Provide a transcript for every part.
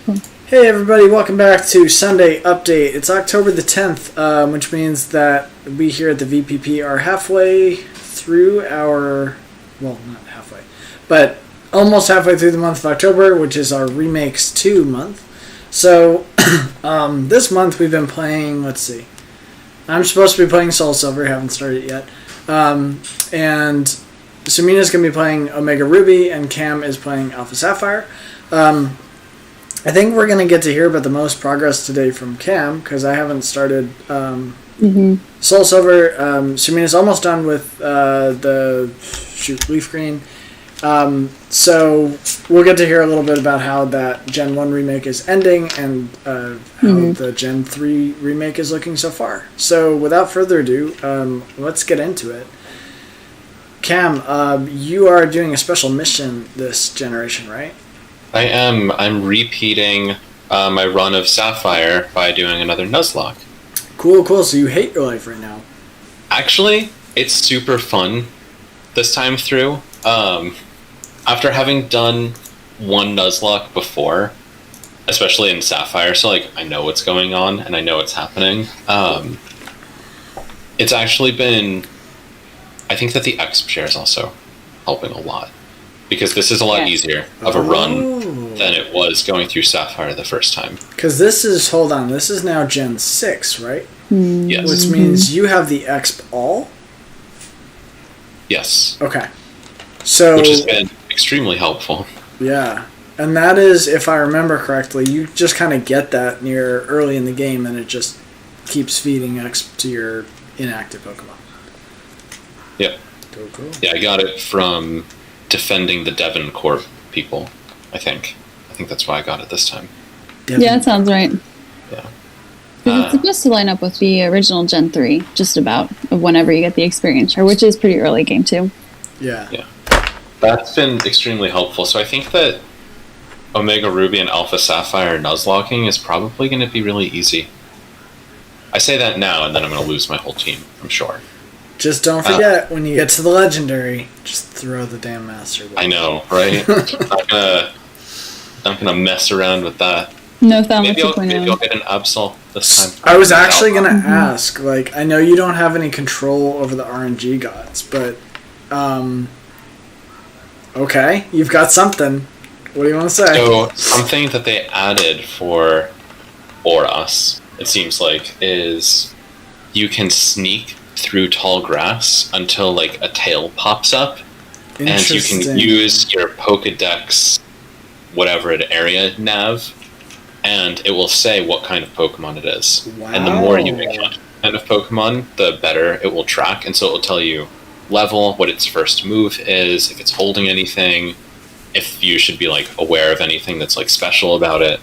Hey everybody, welcome back to Sunday Update. It's October the 10th, which means that we here at the VPP are halfway through our, well, not halfway, but almost halfway through the month of October, which is our Remakes 2 month. So, this month we've been playing, let's see, I'm supposed to be playing Soul Silver, haven't started yet, and Sirmina's going to be playing Omega Ruby, and Cam is playing Alpha Sapphire. I think we're going to get to hear about the most progress today from Cam, because I haven't started Soul Silver. Sirmina's almost done with Leaf Green. So we'll get to hear a little bit about how that Gen 1 remake is ending and how the Gen 3 remake is looking so far. So without further ado, let's get into it. Cam, you are doing a special mission this generation, right? I am. I'm repeating my run of Sapphire by doing another Nuzlocke. Cool. So you hate your life right now. Actually, it's super fun this time through. After having done one Nuzlocke before, especially in Sapphire, so like I know what's going on and I know what's happening. It's actually been... I think that the exp share is also helping a lot. Because this is a lot easier of a run than it was going through Sapphire the first time. Because this is now Gen 6, right? Yes. Which means you have the exp all? Yes. Okay. So, which has been extremely helpful. Yeah. And that is, if I remember correctly, you just kind of get that near early in the game and it just keeps feeding exp to your inactive Pokemon. Yep. Cool. Yeah, I got it from defending the Devon Corp people, I think. I think that's why I got it this time. Yeah, that sounds right. Yeah. It's supposed to line up with the original Gen 3, just about, of whenever you get the experience share, which is pretty early game too. Yeah. That's been extremely helpful. So I think that Omega Ruby and Alpha Sapphire Nuzlocking is probably going to be really easy. I say that now, and then I'm going to lose my whole team, I'm sure. Just don't forget, when you get to the Legendary, just throw the damn Master Ball. I know, right? not gonna mess around with that. No Thalma maybe 2.0. Maybe I'll get an Absol this time. I was actually going to ask, like, I know you don't have any control over the RNG gods, but, okay, you've got something. What do you want to say? So, something that they added for us, it seems like, is you can sneak through tall grass until like a tail pops up, and you can use your Pokedex, whatever it area nav, and it will say what kind of Pokemon it is. Wow. And the more you encounter kind of Pokemon, the better it will track, and so it will tell you level, what its first move is, if it's holding anything, if you should be like aware of anything that's like special about it.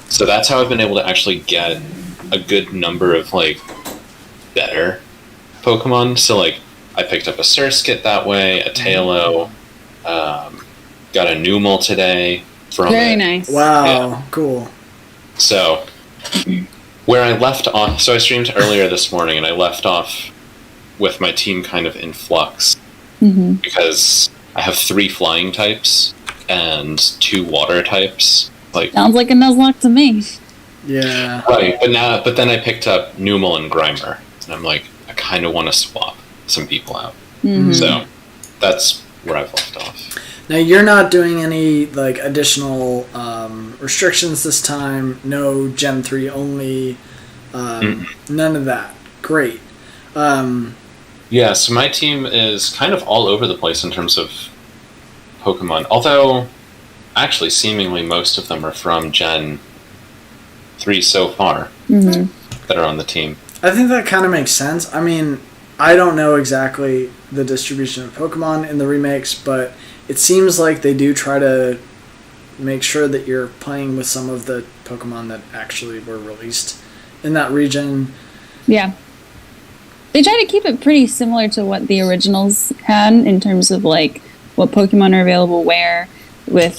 So that's how I've been able to actually get a good number of like better Pokemon. So like I picked up a Surskit that way, a Tailo, got a Numel today from Very it. nice. Wow, Yeah. Cool. So where I left off, so I streamed earlier this morning and I left off with my team kind of in flux because I have 3 flying types and 2 water types. Like Sounds like a Nuzlocke to me. Yeah. right, but then I picked up Numel and Grimer, and I'm like, I kind of want to swap some people out. So that's where I've left off. Now, you're not doing any, like, additional restrictions this time. No Gen 3 only. None of that. Great. Yeah, so my team is kind of all over the place in terms of Pokemon. Although, actually, seemingly most of them are from Gen 3 so far that are on the team. I think that kind of makes sense. I mean, I don't know exactly the distribution of Pokemon in the remakes, but it seems like they do try to make sure that you're playing with some of the Pokemon that actually were released in that region. Yeah. They try to keep it pretty similar to what the originals had in terms of like what Pokemon are available where, with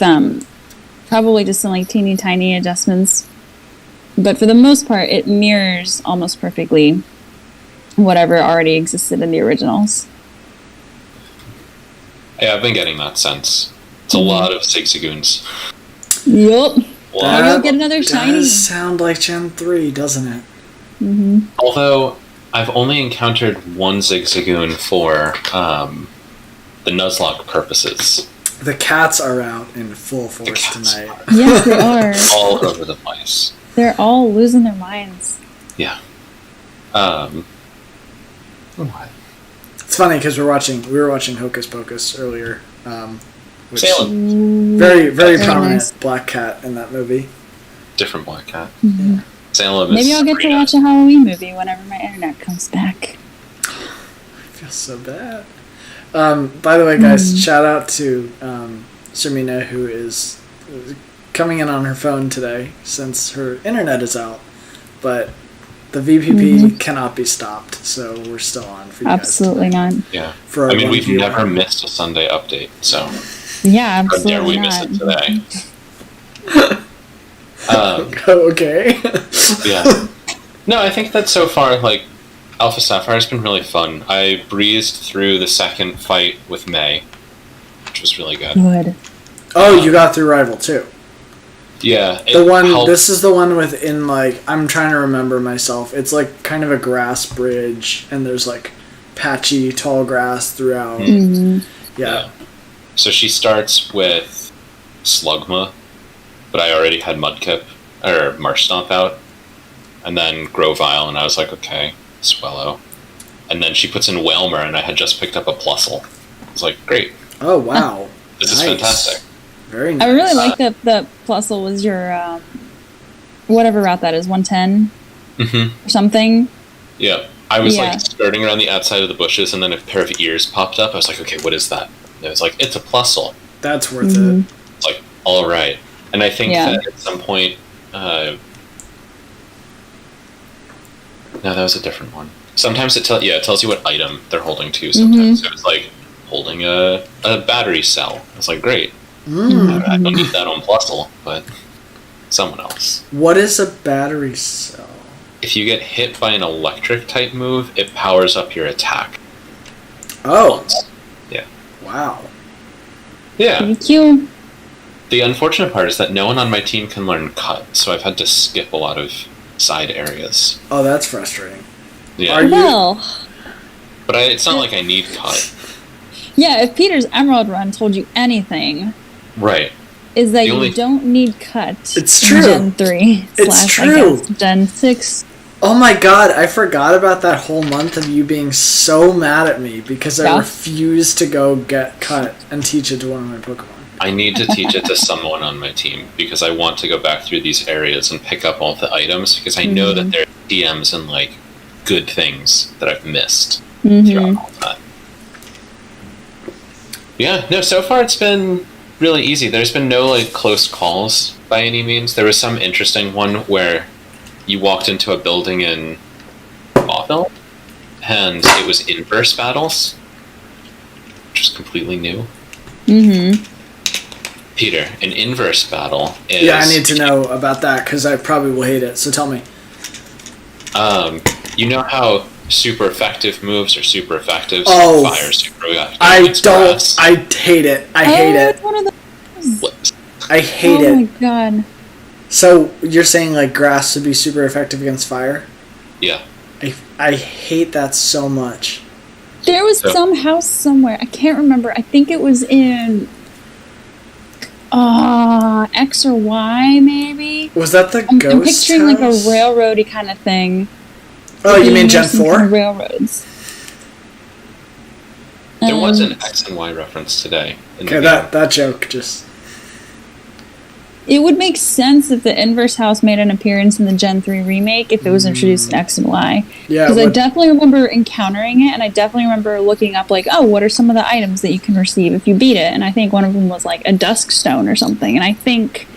probably just some like teeny tiny adjustments. But for the most part, it mirrors almost perfectly whatever already existed in the originals. Yeah, I've been getting that sense. It's a lot of Zigzagoons. Yup. Maybe I'll get another shiny. Does sound like Gen 3, doesn't it? Mm-hmm. Although I've only encountered one Zigzagoon for the Nuzlocke purposes. The cats are out in full force tonight. Yes, they are. All over the place. They're all losing their minds. Yeah. What? It's funny because we were watching Hocus Pocus earlier. Which Salem. Very Very prominent nice. black cat in that movie. Different black cat. Mm-hmm. Salem is Maybe I'll get to Sirmina. watch a Halloween movie whenever my internet comes back. I feel so bad. By the way, guys, shout out to Sirmina, who is coming in on her phone today since her internet is out. But the VPP cannot be stopped, so we're still on for you Absolutely guys. not. Yeah. For our I mean, one we've viewer. never missed a Sunday update, so Yeah, how dare absolutely we miss not. it today? Okay. Yeah. No, I think that so far, like, Alpha Sapphire has been really fun. I breezed through the second fight with May, which was really good. Good. Oh, you got through Rival too. Yeah. The one. helped- This is the one within like I'm trying to remember myself. It's like kind of a grass bridge, and there's like patchy tall grass throughout. Mm-hmm. Yeah. So she starts with Slugma, but I already had Mudkip, or Marshtomp out, and then Grovyle, and I was like, okay, Swellow. And then she puts in Whalmer, and I had just picked up a Plusle. I was like, great, Oh wow. this is Nice. fantastic. Very nice. I really like that the Plusle was your whatever route that is, 110 Mm-hmm. or something. Yeah. I was Yeah. like skirting around the outside of the bushes, and then a pair of ears popped up. I was like, okay, what is that? And it was like, it's a Plusle. That's worth Mhm. it. It's like, all right. And I think Yeah. that at some point, no, that was a different one. Sometimes it tells you what item they're holding too. Sometimes so it's like holding a battery cell. It's like, great. Mm. I don't need that on Plusle, but someone else. What is a battery cell? If you get hit by an electric type move, it powers up your attack. Oh. Yeah. Wow. Yeah. Pretty cute. The unfortunate part is that no one on my team can learn Cut, so I've had to skip a lot of side areas. Oh, that's frustrating. Yeah. Are you- Well, But it's not like I need Cut. yeah, if Peter's Emerald Run told you anything, Right. is that The only- you don't need cut It's in true. Gen 3 It's / true. I guess, Gen 6. Oh my god, I forgot about that whole month of you being so mad at me because I Yeah. refused to go get cut and teach it to one of my Pokemon. I need to teach it to someone on my team because I want to go back through these areas and pick up all the items because I know that there are DMs and like good things that I've missed throughout all that. Yeah, no, so far it's been really easy. There's been no like close calls by any means. There was some interesting one where you walked into a building in Mauville and it was inverse battles, which is completely new. Mm-hmm. Peter, an inverse battle is... Yeah, I need to know about that because I probably will hate it. So tell me. You know how super effective moves are super effective? Oh, Fire super effective. I against don't. grass. I hate it. I hate Oh, it. it's one of those. What? I hate Oh my it. god. So you're saying like grass would be super effective against fire? Yeah. I hate that so much. There was So- some house somewhere. I can't remember. I think it was in X or Y, maybe. Was that the I'm ghost picturing like a house? railroady kind of thing. Oh, you mean Being Gen near some kind 4? of railroads. There was an And X and Y reference today. In Okay, the that joke just... it would make sense if the inverse house made an appearance in the Gen 3 remake if it was introduced in X and Y. Yeah, Because I what- definitely remember encountering it, and I definitely remember looking up, like, oh, what are some of the items that you can receive if you beat it? And I think one of them was, like, a dusk stone or something. And I think...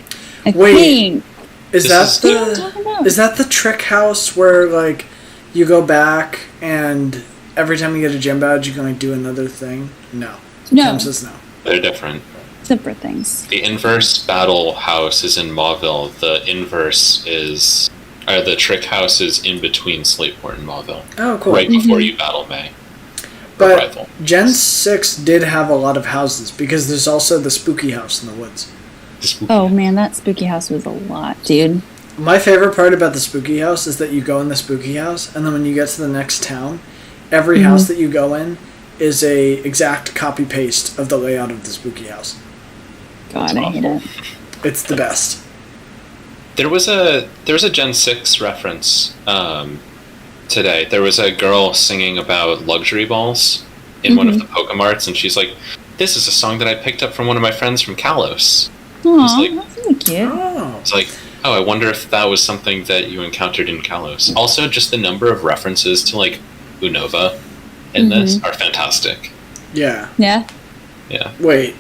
Is This that is- You know what I'm talking about? Is that the trick house where like you go back and every time you get a gym badge you can like do another thing? No. No. Tim says no. They're different. Separate things. The inverse battle house is in Mauville. The inverse is... Or the trick house is in between Slateport and Mauville. Oh, cool. Right before you battle May. But Rival. Gen 6 did have a lot of houses because there's also the spooky house in the woods. The spooky Oh man, that spooky house was a lot, dude. My favorite part about the spooky house is that you go in the spooky house, and then when you get to the next town, every house that you go in is a exact copy paste of the layout of the spooky house. God, I hate it. It's the best. There was a Gen 6 reference today. There was a girl singing about luxury balls in one of the Pokemarts, and she's like, "This is a song that I picked up from one of my friends from Kalos." Aw, like- that's really cute. Oh. It's like, oh, I wonder if that was something that you encountered in Kalos. Also, just the number of references to like Unova in this are fantastic. Yeah. Yeah. Yeah. Wait.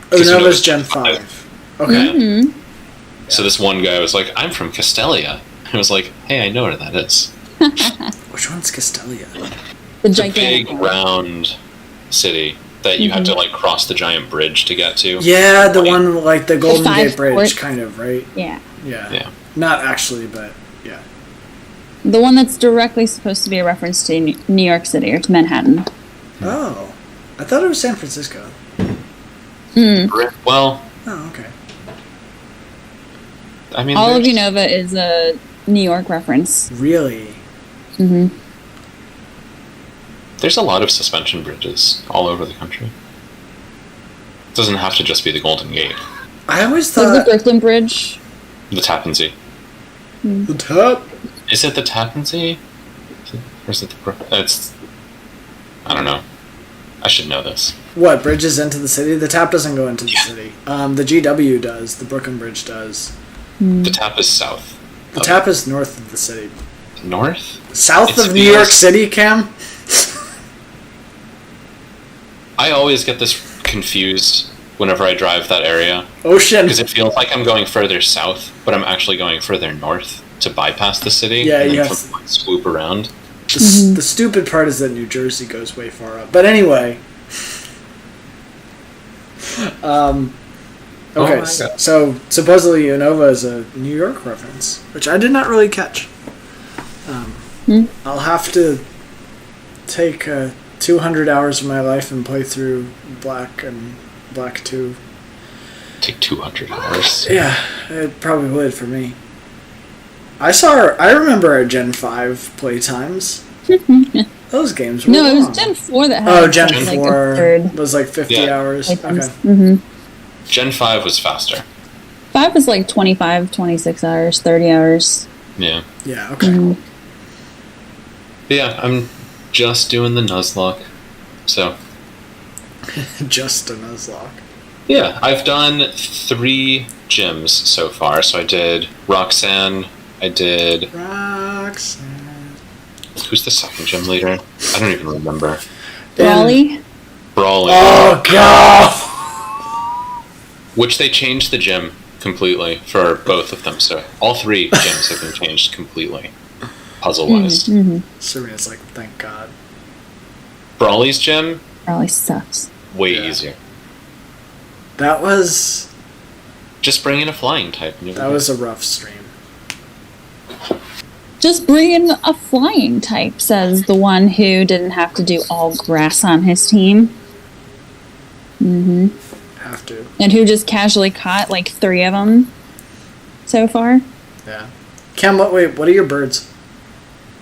Because Unova's Unova's Gen Gen 5. Okay. Mm-hmm. So this one guy was like, "I'm from Castelia." I was like, "Hey, I know where that is." Which one's Castelia? The It's a gigantic big round city that you have to like cross the giant bridge to get to. Yeah, the one like the Golden five Gate Bridge, port- kind of, right? Yeah. Yeah. Yeah. Not actually, but yeah. The one that's directly supposed to be a reference to New York City or to Manhattan. Oh. I thought it was San Francisco. Well, Oh, okay. I mean, All of there's- Unova is a New York reference. Really? Mm-hmm. There's a lot of suspension bridges all over the country. It doesn't have to just be the Golden Gate. I always Like the thought Brooklyn Bridge. The Tappan Zee. the top. Is it the Tappan Zee? Or is it the it's... I don't know. I should know this. What, bridges into the city? The tap doesn't go into the city. The GW does. The Brooklyn Bridge does. The Tap is south. The tap is north of the city. North? South It of New York feels- City, Cam? I always get this confused whenever I drive that area. Ocean. Because it feels like I'm going further south, but I'm actually going further north to bypass the city. Yeah, and you then have- come, like, swoop around. The stupid part is that New Jersey goes way far up. But anyway. Okay, my God. so supposedly Unova is a New York reference, which I did not really catch. I'll have to take 200 hours of my life and play through Black and Black 2. Take 200 hours. Yeah, it probably would for me. I remember our Gen 5 playtimes. Those games were No, it was long. Gen 4 that had Oh, Gen like 4 a third. was like 50 Yeah. hours. Playtimes. Okay. Mm-hmm. Gen 5 was faster. 5 was like 25, 26 hours, 30 hours. Yeah. Yeah, okay. Mhm. But yeah, I'm just doing the Nuzlocke. So, Just a Nuzlocke. yeah, I've done 3 gyms so far. So I did Roxanne, I did... Roxanne. Who's the second gym leader? I don't even remember. Raleigh? Brawley. Oh, God! Which they changed the gym completely for both of them. So all 3 gyms have been changed completely, puzzle-wise. Mm-hmm. Serena's like, thank God. Brawley's gym, Raleigh sucks. way Yeah. easier. That was Just bring in a flying type. And you'll that be was a rough stream. Just bring in a flying type, says the one who didn't have to do all grass on his team. Mm-hmm. Have to. And who just casually caught like 3 of them so far. Yeah. Cam, what are your birds?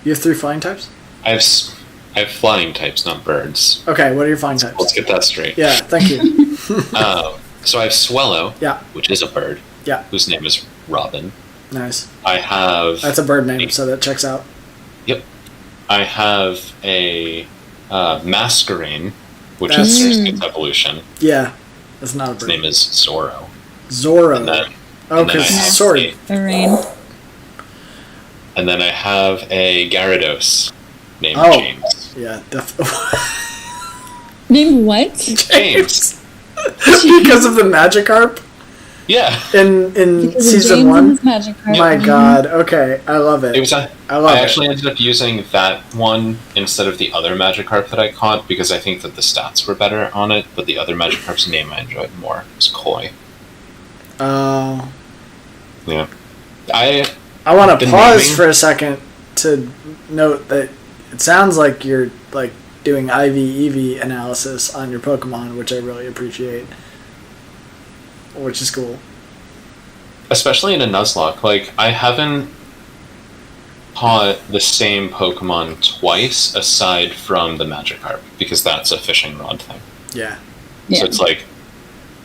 You have 3 flying types? I have flying types, not birds. Okay, what are your flying types? Let's get that straight. Yeah, thank you. So I have Swallow, Yeah, which is a bird, yeah, whose name is Robin. nice. I have... That's a bird name, so that checks out. Yep. I have a Masquerain, which That's- is Surskit's evolution. Yeah, that's not a His bird. name is Zorro. Zorro. And then, Oh, and then I because have sword. a- The rain. and then I have a Gyarados named Oh. James. Yeah, definitely. Name what? James. Because of the Magikarp Because Yeah. of in James season and 1. his magic card. My God. Okay, I love it. It was a, I love I it. actually ended up using that one instead of the other Magikarp that I caught because I think that the stats were better on it, but the other Magikarp's name I enjoyed more. It was Koi. Oh. Yeah. I I want to The pause naming? for a second to note that it sounds like you're like doing IV EV analysis on your Pokemon, which I really appreciate. which is cool. Especially in a Nuzlocke. Like, I haven't caught the same Pokemon twice aside from the Magikarp, because that's a fishing rod thing. Yeah. So it's like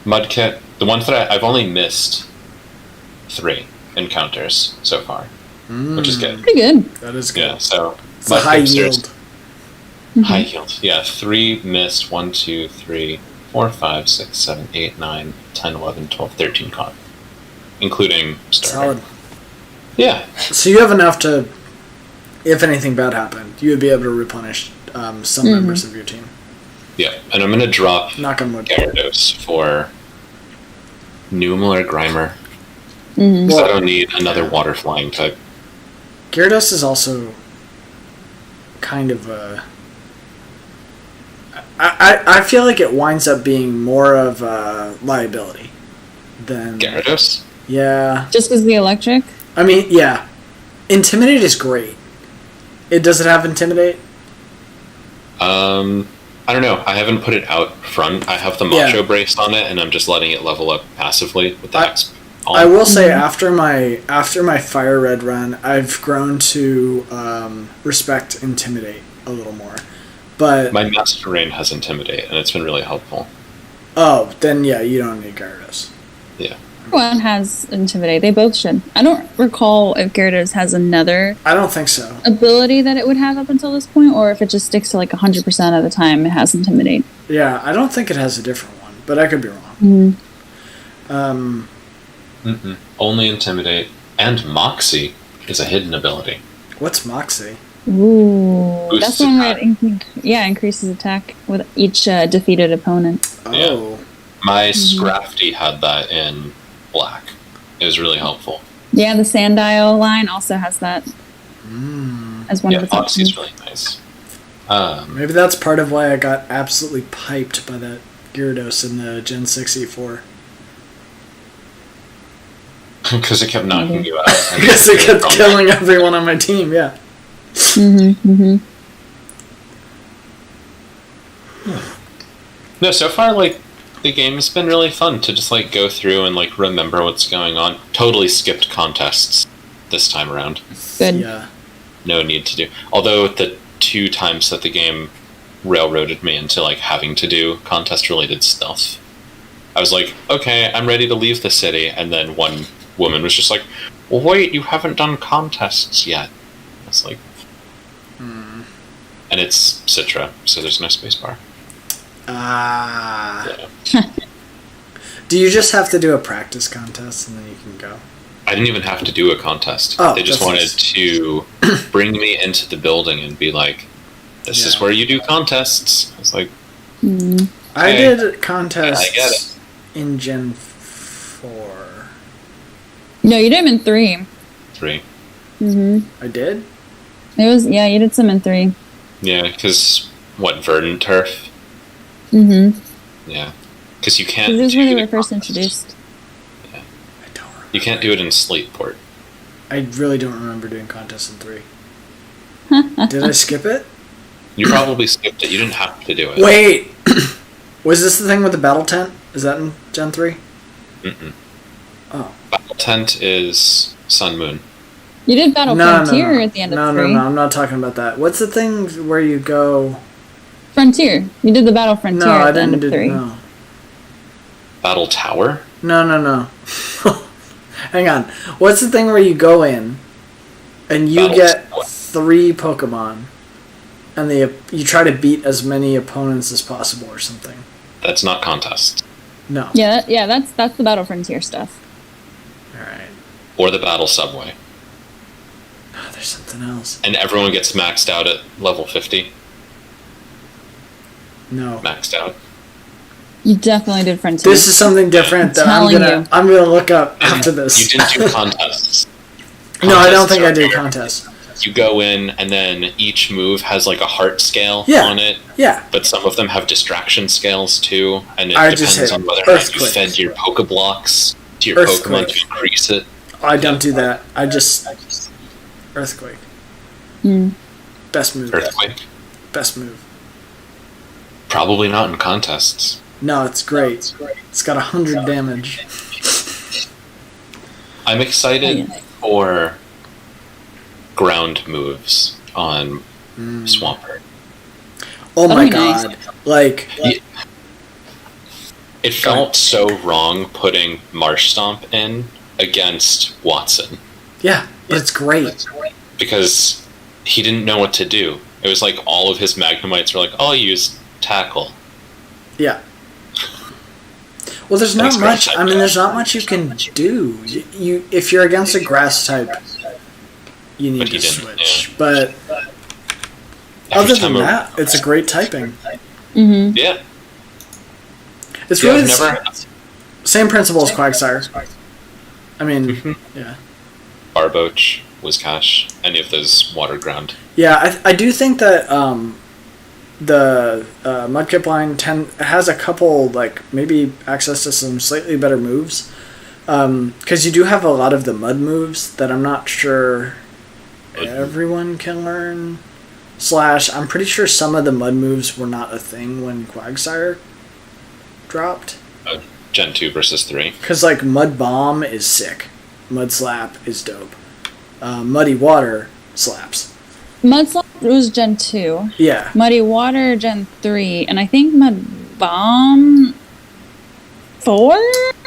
Mudkip. The ones that I've only missed 3 encounters so far, which is good. Pretty good. That is good. Yeah, so It's a high yield. High yield. Yeah, 3 missed. 1, 2, 3, 4, 5, 6, 7, 8, 9, 10, 11, 12, 13 caught, including starter. Solid. Yeah. So you have enough to, if anything bad happened, you would be able to replenish some members of your team. Yeah, and I'm gonna drop Knock on wood. Gyarados for Numel or Grimer. Mm-hmm. So I don't need another water flying type. Gyarados is also kind of a... I feel like it winds up being more of a liability than... Gyarados? Yeah. Just because the electric? I mean, yeah. Intimidate is great. Does it have Intimidate? I don't know. I haven't put it out front. I have the Macho Brace on it, and I'm just letting it level up passively with the X. I will say after my Fire Red run, I've grown to respect Intimidate a little more. But my Master Rain has Intimidate, and it's been really helpful. Oh, then yeah, you don't need Gyarados. Yeah. Everyone has Intimidate. They both should. I don't recall if Gyarados has another... I don't think so. ...ability that it would have up until this point, or if it just sticks to like 100% of the time it has Intimidate. Yeah, I don't think it has a different one, but I could be wrong. Only Intimidate. And Moxie is a hidden ability. What's Moxie? Ooh. Boosts That's the one where attack. it increases attack with each defeated opponent. Oh. Yeah. My Scrafty had that in Black. It was really helpful. Yeah, the Sandile line also has that as one of its Moxie's options. really nice. Maybe that's part of why I got absolutely piped by that Gyarados in the Gen 6 E4. Because it kept knocking you out. Because it kept killing everyone on my team, yeah. No, so far, like, the game has been really fun to just, like, go through and, like, remember what's going on. Totally skipped contests this time around. Good. Yeah. No need to do. Although the 2 times that the game railroaded me into, like, having to do contest-related stuff, I was like, okay, I'm ready to leave the city, and then one woman was just like, well, wait, you haven't done contests yet. I was like... And it's Citra, so there's no spacebar. Yeah. Do you just have to do a practice contest and then you can go? I didn't even have to do a contest. Oh, they just that's wanted nice. to bring me into the building and be like, this is where you do contests. I was like, I okay. did contests I get it. in Gen 4. No, you did them in 3. 3. I did? It was, yeah, you did some in 3. Yeah, because, Verdant Turf? Yeah. Because you can't This is do when they were the first contest. introduced. I don't remember. You can't do it in Sleetport. I really don't remember doing contests in 3. Did I skip it? You probably skipped it. You didn't have to do it. Wait! Was this the thing with the battle tent? Is that in Gen 3? Mm-mm. Oh. Battle Tent is Sun Moon. You did Battle Frontier at the end of 3. No, I'm not talking about that. What's the thing where you go... Frontier. You did the Battle Frontier No, I at the end didn't of do... 3. No. Battle Tower? No. Hang on. What's the thing where you go in and you Battle get Tower. 3 Pokemon and you try to beat as many opponents as possible or something? That's not contest. No. Yeah, that's the Battle Frontier stuff. Alright. Or the Battle Subway. Oh, there's something else. And everyone gets maxed out at level 50. No. Maxed out. You definitely did Frontier. This is something different that I'm gonna look up after this. You didn't do contests. No, I don't Contests think I are did where contests. You go in, and then each move has like a heart scale on it. Yeah. But some of them have distraction scales too, and it I just depends hit on whether or not you Earthquake. fed your Pokeblocks to your Earthquake. Pokemon to increase it. I don't do that. I just... Earthquake. Best move. Earthquake. Best move. Probably not in contests. No, it's great. It's got 100 damage. I'm excited for ground moves on Swampert. Oh That'll my be nice. god. Like, It felt so wrong putting Marsh Stomp in against Watson. yeah, but it's great. Because he didn't know what to do. It was like all of his Magnemites were like, I'll use Tackle. Yeah. Well, there's not Thanks, much. Grass I mean, type. there's not much you can do. You if you're against a grass type, you need But he to didn't, switch. yeah. But Every other time than I- that, it's a great typing. Mm-hmm. Yeah. It's Yeah, really I've the never same principle as Quagsire. I mean, Mhm. yeah. Barboach, Whiscash, any of those water ground. Yeah, I do think that the Mudkip line has a couple, like, maybe access to some slightly better moves. Because you do have a lot of the mud moves that I'm not sure everyone can learn. / I'm pretty sure some of the mud moves were not a thing when Quagsire dropped. Gen 2 versus 3. Because, like, Mud Bomb is sick. Mud Slap is dope. Muddy Water slaps. Mudslap was Gen 2. Yeah. Muddy Water Gen 3. And I think Mud Bomb 4?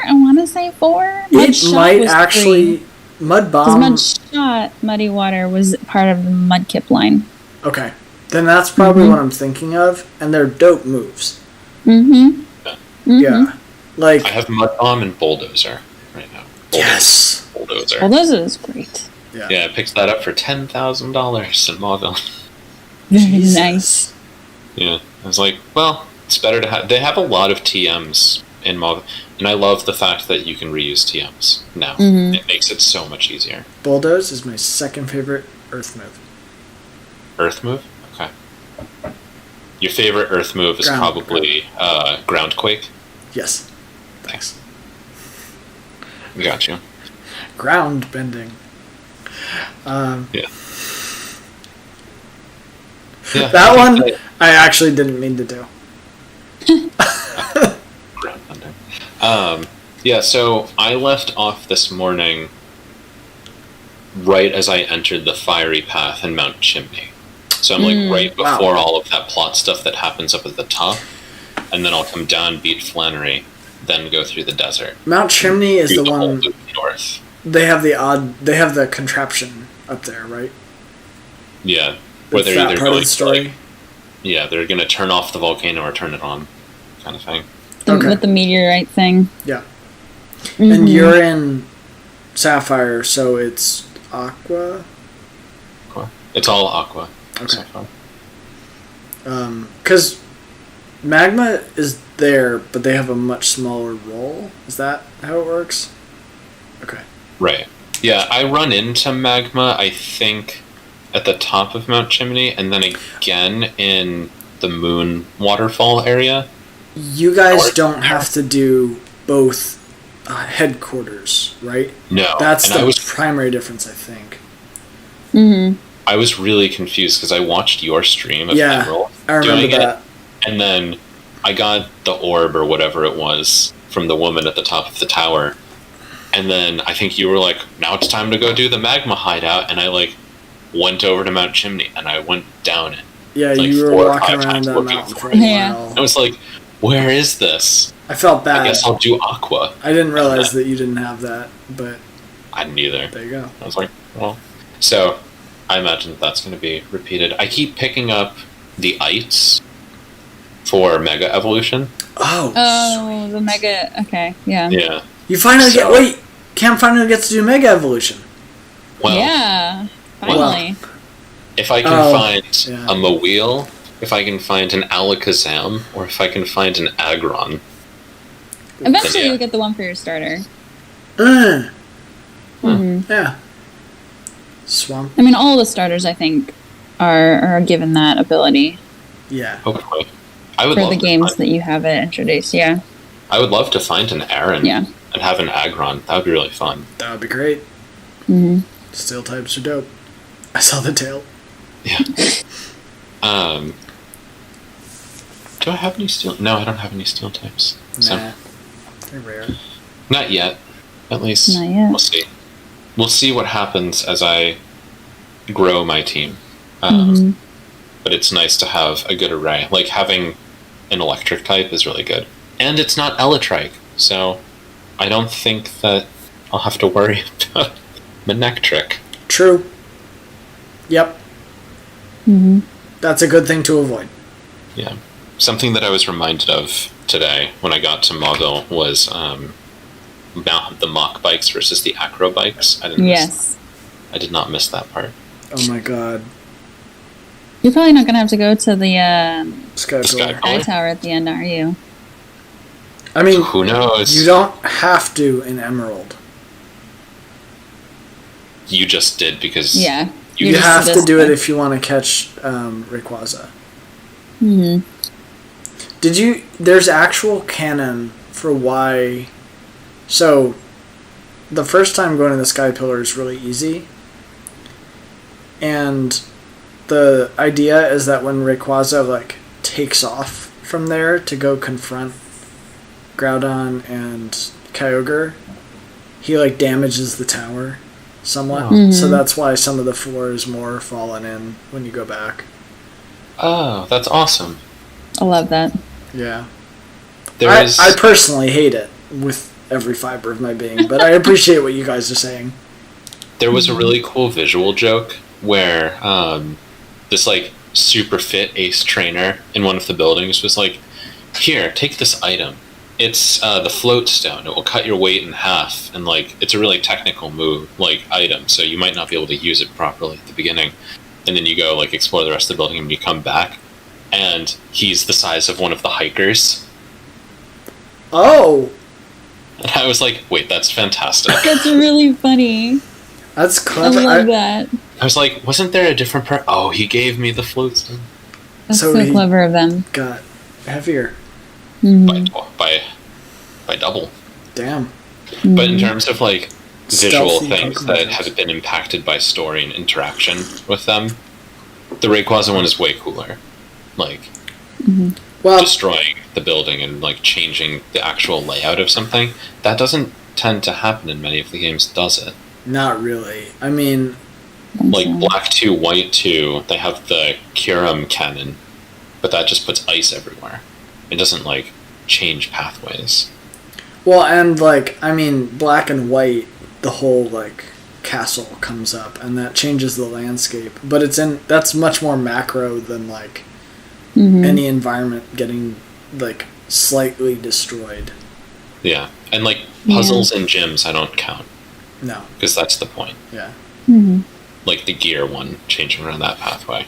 I want to say 4? Mud It Shot might was actually... 3. Mud 'Cause Bomb... Mud Shot, Muddy Water was part of the Mudkip line. Okay. Then that's probably Mhm. what I'm thinking of. And they're dope moves. Mm-hmm. Yeah. Like... I have Mud Bomb and Bulldozer right now. Yes! Bulldozer. Well, this is great. Yeah. Yeah, I picked that up for $10,000 in Mauville. Very Jesus. nice. Yeah, I was like, well, it's better to have... They have a lot of TMs in Mauville, and I love the fact that you can reuse TMs now. Mhm. It makes it so much easier. Bulldoze is my second favorite Earth move. Earth move? Okay. Your favorite Earth move is Ground. probably Groundquake? Yes. Thanks. We got you. Ground bending. Yeah. Yeah, That I one, think I actually didn't mean to do. ground bending. Yeah, so I left off this morning right as I entered the fiery path in Mount Chimney. So I'm like right Wow. before all of that plot stuff that happens up at the top, and then I'll come down, beat Flannery, then go through the desert. Mount Chimney is Do the whole one... loop north. They have the contraption up there, right? Yeah, where That's they're that either part of going the to, story. like, yeah, they're going to turn off the volcano or turn it on, kind of thing. Okay. With the meteorite thing. Yeah. Mhm. And you're in Sapphire, so it's Aqua. It's all aqua. Okay. So far. Because Magma is there, but they have a much smaller role. Is that how it works? Okay. Right. Yeah, I run into magma, I think, at the top of Mount Chimney, and then again in the Moon Waterfall area. You guys North. don't have to do both headquarters, right? No. That's and the I was primary difference, I think. Mhm. I was really confused because I watched your stream of Yeah, Emerald I remember doing that. it, and then I got the orb or whatever it was from the woman at the top of the tower, and then I think you were like, now it's time to go do the magma hideout, and I like went over to Mount Chimney and I went down it. Yeah, like you were 4 or walking 5 around times that looking mountain for for a Yeah. while. I was like, where is this? I felt bad. I guess I'll do aqua. I didn't realize that you didn't have that, but I didn't either. there you go. I was like, well. So, I imagine that's going to be repeated. I keep picking up the ites for Mega Evolution. Oh, Oh, the mega. Okay, yeah. Yeah. you finally get... So- Wait, Cam finally gets to do Mega Evolution. Well, Yeah. Finally. if I can Oh, find yeah. a Mawile, if I can find an Alakazam, or if I can find an Aggron. Eventually, Yeah. you'll get the one for your starter. Mm, hmm yeah. Swamp. I mean, all the starters, I think, are given that ability Yeah. Hopefully. I would for love the to games find- that you have it introduced. Yeah. I would love to find an Aaron Yeah. and have an Aggron. That would be really fun. That would be great. hmm Steel types are dope. I saw the tail. Yeah. Do I have any steel? No, I don't have any steel types. Nah, they're rare. Not yet. At least. Not yet. We'll see. We'll see what happens as I grow my team. But it's nice to have a good array. Like, having an electric type is really good. And it's not Elytrike, so I don't think that I'll have to worry about Manectric. True. Yep. That's a good thing to avoid. Yeah. Something that I was reminded of today when I got to Mauville was the mock bikes versus the acro bikes. I did not miss that part. Oh my god. You're probably not going to have to go to the Sky eye tower at the end, are you? I mean, who knows? You don't have to in Emerald. You just did because... Yeah. You have to do it if you want to catch Rayquaza. There's actual canon for why... So, the first time going to the Sky Pillar is really easy. And the idea is that when Rayquaza, like, takes off from there to go confront Groudon and Kyogre, he, like, damages the tower somewhat. So that's why some of the floor is more fallen in when you go back. Oh, that's awesome. I love that. Yeah. I personally hate it with every fiber of my being, but I appreciate what you guys are saying. There was a really cool visual joke where this, like, super fit ace trainer in one of the buildings was like, here, take this item. It's the float stone. It will cut your weight in half, and, like, it's a really technical move, like, item, so you might not be able to use it properly at the beginning. And then you go, like, explore the rest of the building, and you come back, and he's the size of one of the hikers. Oh! And I was like, wait, that's fantastic. That's really funny. That's clever. I love that. I was like, wasn't there a different Oh, he gave me the float stone. That's so clever of them. Got heavier. By double. Damn. But in terms of, like, visual Stealthy things Pokemon that have been impacted by story and interaction with them, the Rayquaza one is way cooler. Like, destroying the building and, like, changing the actual layout of something. That doesn't tend to happen in many of the games, does it? Not really. I mean... Like, Black 2, White 2, they have the Kyurem cannon, but that just puts ice everywhere. It doesn't, like, change pathways. Well, and, like, I mean, Black and White, the whole, like, castle comes up, and that changes the landscape. But that's much more macro than, like, any environment getting, like, slightly destroyed. Yeah. And, like, puzzles and gyms I don't count. No. Because that's the point. Yeah. Like the gear one, changing around that pathway.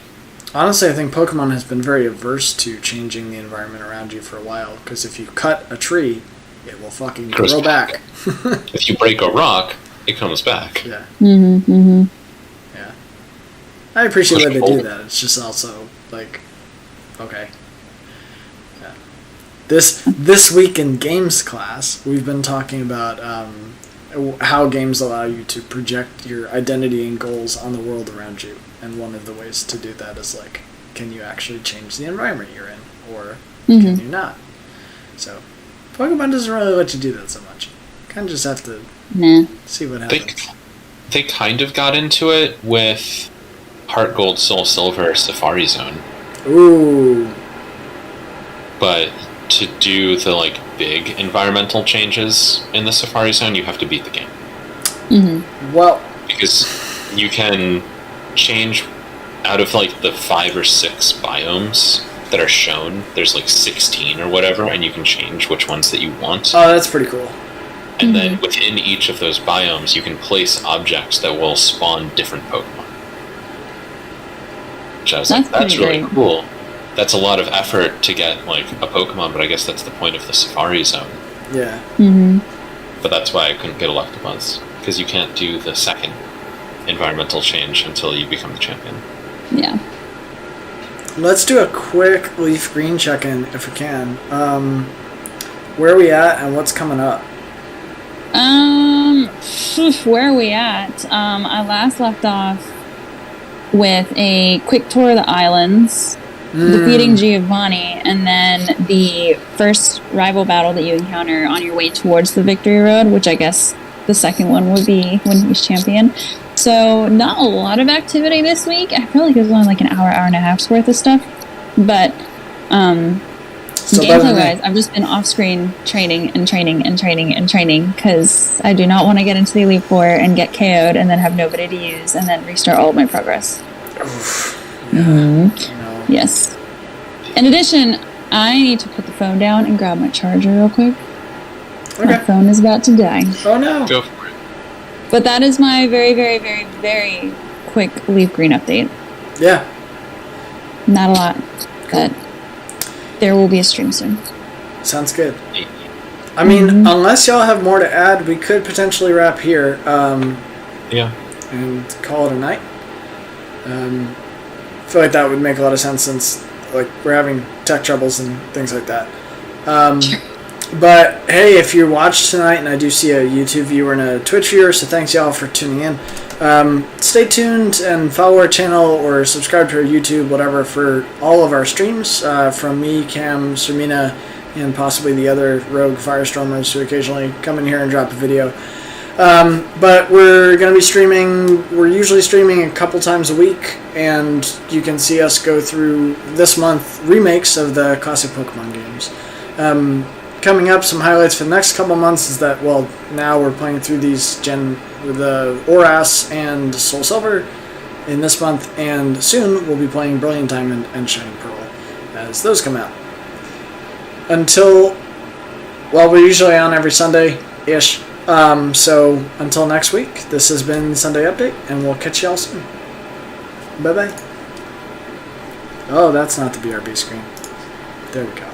Honestly, I think Pokemon has been very averse to changing the environment around you for a while, because if you cut a tree, it will fucking grow back. If you break a rock, it comes back. Yeah. Yeah. I appreciate that they do that. It's just also, like, okay. Yeah. This week in games class, we've been talking about how games allow you to project your identity and goals on the world around you. And one of the ways to do that is, like, can you actually change the environment you're in? Or can you not? So, Pokemon doesn't really let you do that so much. You kind of just have to see what happens. They kind of got into it with Heart Gold, Soul Silver, Safari Zone. Ooh. But to do the, like, big environmental changes in the Safari Zone, you have to beat the game. Well, because you can change out of, like, the 5 or 6 biomes that are shown. There's, like, 16 or whatever, and you can change which ones that you want. Oh, that's pretty cool. And then within each of those biomes, you can place objects that will spawn different Pokemon. Which I was like, that's really cool. That's a lot of effort to get, like, a Pokemon, but I guess that's the point of the Safari Zone. Yeah. But that's why I couldn't get Electabuzz, because you can't do the second environmental change until you become the champion. Yeah. Let's do a quick Leaf Green check-in, if we can. Where are we at, and what's coming up? Where are we at? I last left off with a quick tour of the islands. defeating Giovanni, and then the first rival battle that you encounter on your way towards the victory road, which I guess the second one would be when he's champion. So not a lot of activity this week. I feel like it was only like an hour and a half's worth of stuff. But gameplay-wise, I've just been off-screen training because I do not want to get into the Elite Four and get KO'd and then have nobody to use and then restart all of my progress. Yes. In addition, I need to put the phone down and grab my charger real quick. Okay. My phone is about to die. Oh no. Go for it. But that is my very, very, very, very quick Leaf Green update. Yeah. Not a lot, but there will be a stream soon. Sounds good. I mean, unless y'all have more to add, we could potentially wrap here. Yeah. And call it a night. I feel like that would make a lot of sense since like we're having tech troubles and things like that. But hey, if you watched tonight, and I do see a YouTube viewer and a Twitch viewer, so thanks y'all for tuning in. Stay tuned and follow our channel or subscribe to our YouTube, whatever, for all of our streams from me, Cam, Sirmina, and possibly the other rogue Fyrestormers who occasionally come in here and drop a video. But we're going to be streaming, we're usually streaming a couple times a week, and you can see us go through this month remakes of the classic Pokemon games. Coming up, some highlights for the next couple months is that, well, now we're playing through these the Oras and Soul Silver in this month, and soon we'll be playing Brilliant Diamond and Shining Pearl as those come out. We're usually on every Sunday-ish. So until next week, this has been Sunday Update, and we'll catch y'all soon. Bye-bye. Oh, that's not the BRB screen. There we go.